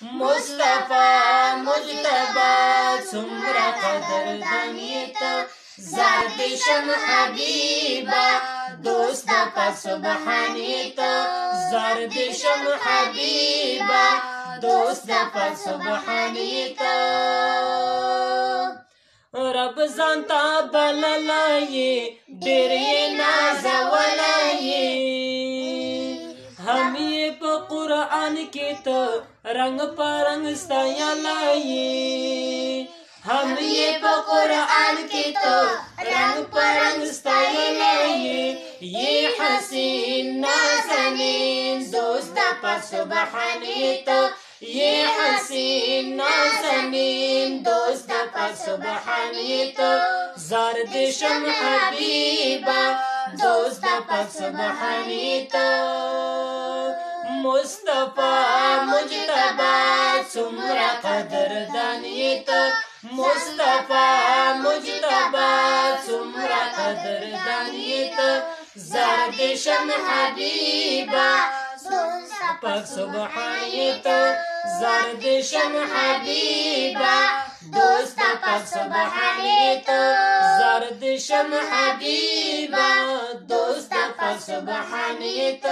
मुस्तफा मुजतबा सुमरा कदर दानियत ज़ारदिशम हबीबा दोस्त का सुबहानियत ज़ारदिशम हबीबा दोस्त का सुबहानियत रब जानता बललाये डेरे नाज़वलाये हम ये कुरान के तो रंग परंग सयालाये हम ये कुरान के तो रंग परंग सयालाये ये हसीन नाज़नीन दोस्त पर सुबहानियत ये हसीन नाज़नीन दोस्त पर सुबहानियत ज़ारदिशम हबीबा दोस्त पर सुबहानियत मुस्तफा मुजतबा सुमरा कदर दानियत मुस्तफा मुजतबा सुमरा कदर दानियत ज़ारदिशम हबीबा पर सुबहानियत ज़ारदिशम हबीबा दोस्त पर सुबहानियत ज़ारदिशम हबीबा दोस्त पर सुबहानियत